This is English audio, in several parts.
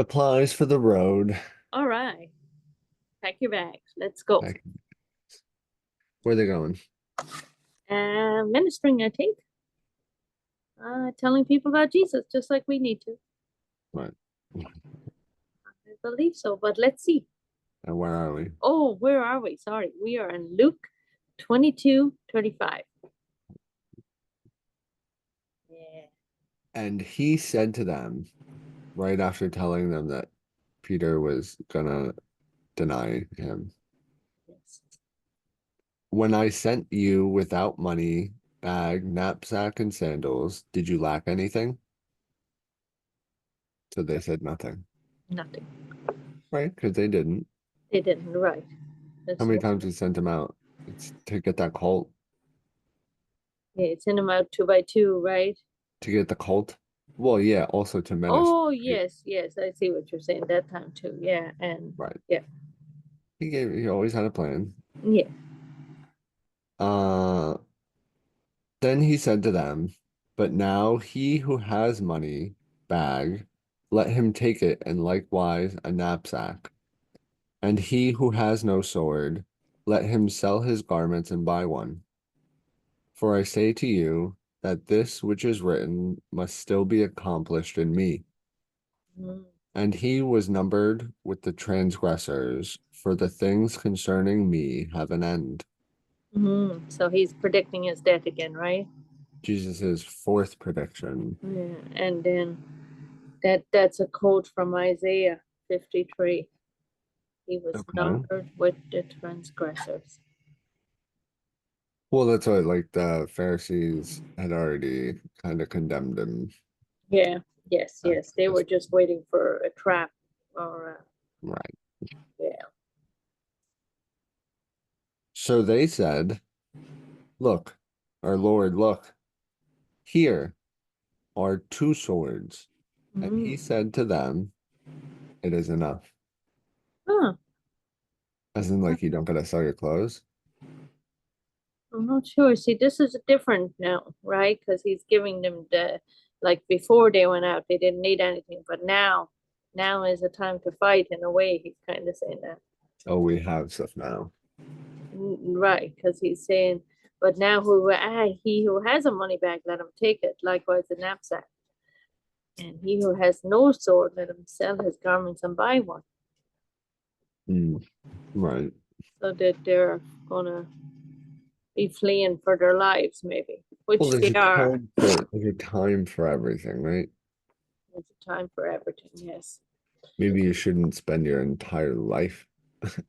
Supplies for the road. All right. Pack your bags. Let's go. Like, where are they going? Ministering, I think. Telling people about Jesus, just like we need to. What? I believe so, but let's see. And where are we? Oh, where are we? Sorry. We are in Luke 22:35. Yeah. And he said to them, right after telling them that Peter was gonna deny him, Yes. when I sent you without money, bag, knapsack, and sandals, did you lack anything? So they said nothing, Nothing. right? Because they didn't. They didn't. Right. How That's many right. times we sent him out? It's to get that cult, Yeah, send them out two by two, right? to get the cult. Well, yeah, also to menace, Oh, right? yes, yes. I see what you're saying that time too. Yeah. And Right. yeah. He always had a plan. Yeah. Uh, then he said to them, but now he who has money, bag, let him take it, and likewise a knapsack. And he who has no sword, let him sell his garments and buy one. For I say to you that this which is written must still be accomplished in me. Mm. And he was numbered with the transgressors, for the things concerning me have an end. So he's predicting his death again, right? Jesus' fourth prediction. Yeah. And then that's a quote from Isaiah 53. He was Okay. numbered with the transgressors. Well, that's what like the Pharisees had already kind of condemned him Yeah. Yes, at yes. They this were just waiting for a trap or right. yeah. So they said, look, our Lord, look, here are two swords. And he Mm. said to them, it is enough. Huh. As in, like, you don't gotta sell your clothes. I'm not sure. See, this is different now, right? Because he's giving them the, like before they went out, they didn't need anything, but now is the time to fight in a way. He's kind of saying that. Oh, we have stuff now. Right, because he's saying, but now he who has a money bag, let him take it. Likewise, the knapsack. And he who has no sword, let him sell his garments and buy one. Mm, right. So that they're gonna be fleeing for their lives, maybe, Well, which they are. there's a time for everything, right? There's a time for everything, yes. Maybe you shouldn't spend your entire life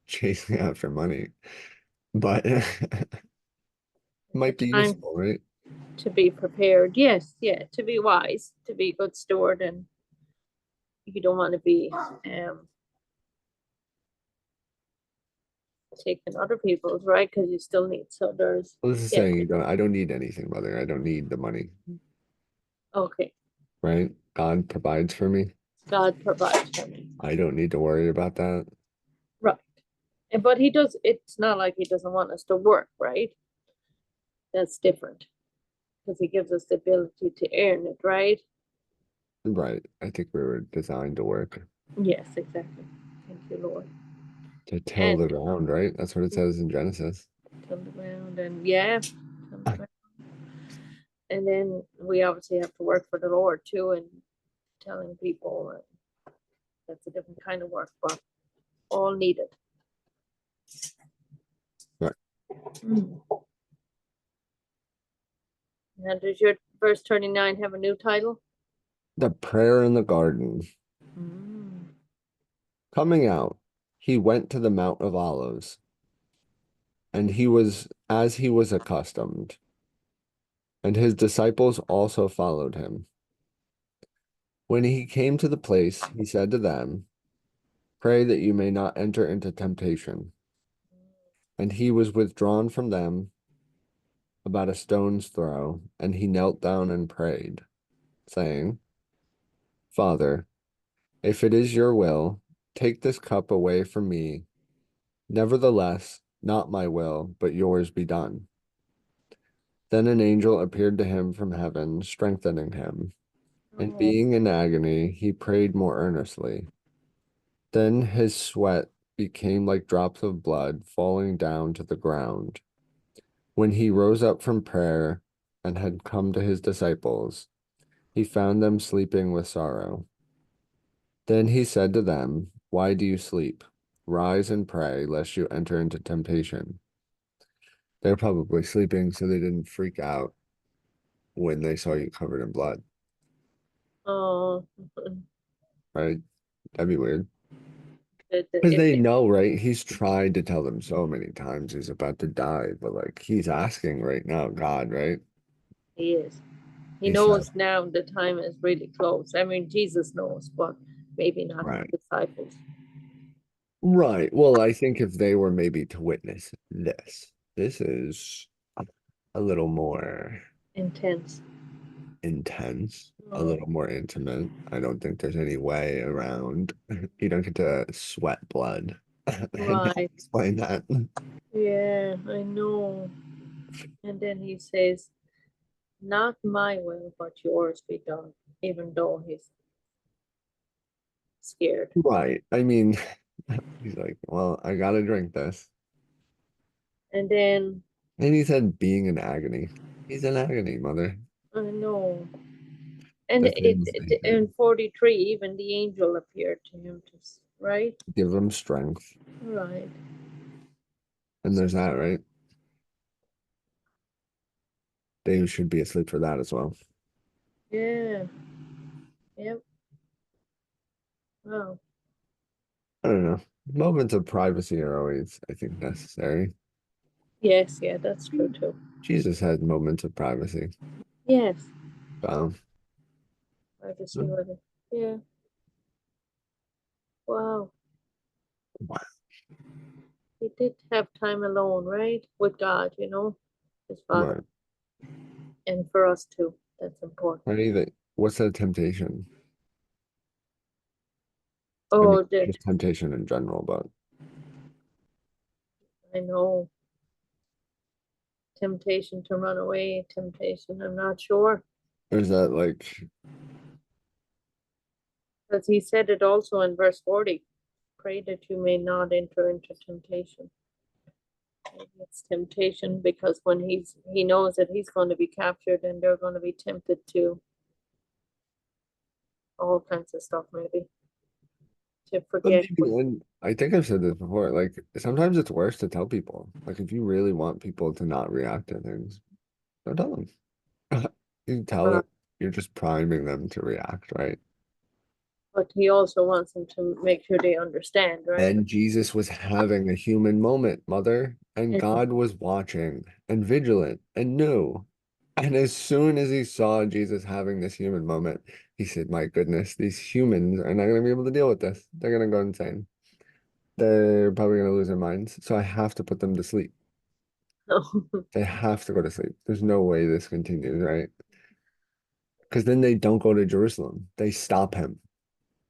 chasing after money, but it There's might be a time useful, right? to be prepared. Yes, yeah, to be wise, to be a good steward, and you don't want to be taking other people's, right? Because you still need. So there's, Well, this is yeah, saying I don't need anything, mother. I don't need the money, okay. right? God provides for me. God provides for me. I don't need to worry about that. Right. But he does, it's not like he doesn't want us to work, right? That's different because he gives us the ability to earn it, right? Right. I think we were designed to work, Yes, exactly. Thank you, Lord. to till And the ground, right? That's what it says in Genesis. turn around and yeah, and then we obviously have to work for the Lord too, and telling people that's a different kind of work, but all needed. Right. Mm. Now, does your verse 39 have a new title? The prayer in the garden. Mm. Coming out, he went to the Mount of Olives, and he was as he was accustomed, and his disciples also followed him. When he came to the place, he said to them, pray that you may not enter into temptation. And he was withdrawn from them about a stone's throw, and he knelt down and prayed, saying, Father, if it is your will, take this cup away from me. Nevertheless, not my will, but yours be done. Then an angel appeared to him from heaven, strengthening him. And Oh, being in agony, he prayed more earnestly. Then his sweat became like drops of blood falling down to the ground. When he rose up from prayer and had come to his disciples, he found them sleeping with sorrow. Then he said to them, "Why do you sleep? Rise and pray, lest you enter into temptation." They're probably sleeping so they didn't freak out when they saw you covered in blood, Oh, right? That'd be weird. Because if they know, right? He's tried to tell them so many times he's about to die, but like he's asking right now, God, right? he is, he He said, knows now the time is really close. I mean, Jesus knows, but maybe not right. the disciples. Right. Well, I think if they were maybe to witness this is a little more Intense. intense, a Oh, little more intimate. I don't think there's any way around. You don't get to sweat blood and not right. explain that. Yeah, I know. And then he says, "Not my will, but yours be done," even though he's scared. Right. I mean, he's like, well, I gotta drink this. And then And he said being in agony. He's in agony, mother. I know. And The things they in did. 43, even the angel appeared to him, right? Give them strength. Right. And there's that, right? They should be asleep for that as well. Yeah. Yep. Wow. I don't know. Moments of privacy are always, I think, necessary. Yes, yeah, that's true too. Jesus had moments of privacy. Yes. So, I can see what it. Yeah. Wow. wow. He did have time alone, right? With God, his father. Right. And for us too. That's What important. do you think? What's the temptation? I mean, Oh, that just temptation in general, but I know. Temptation to run away, temptation, I'm not sure. there's that like, Because he said it also in verse 40. Pray that you may not enter into temptation. Maybe it's temptation because when he knows that he's going to be captured and they're going to be tempted to all kinds of stuff, maybe to but forget maybe, what. and I think I've said this before, like sometimes it's worse to tell people. Like if you really want people to not react to things, don't tell them. You tell uh, them, you're just priming them to react, right? but he also wants them to make sure they understand, right? And Jesus was having a human moment, mother, and And God was watching and vigilant and knew. And as soon as he saw Jesus having this human moment, he said, "My goodness, these humans are not going to be able to deal with this. They're going to go insane. They're probably going to lose their minds. So I have to put them to sleep. They have to go to sleep. There's no way this continues, right? Because then they don't go to Jerusalem. They stop him.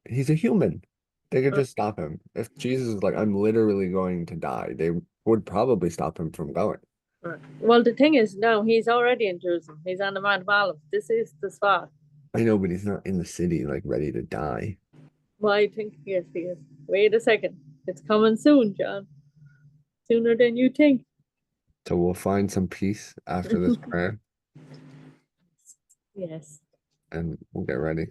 He's a human. They could just stop him. If Jesus is like, I'm literally going to die, they would probably stop him from going. right. Well, the thing is, no, he's already in Jerusalem. He's on the Mount of Olives. This is the spot. I know, but he's not in the city, like ready to die. Well, I think yes, he is. Wait a second. It's coming soon, John. Sooner than you think. So we'll find some peace after this prayer Yes. and we'll get ready.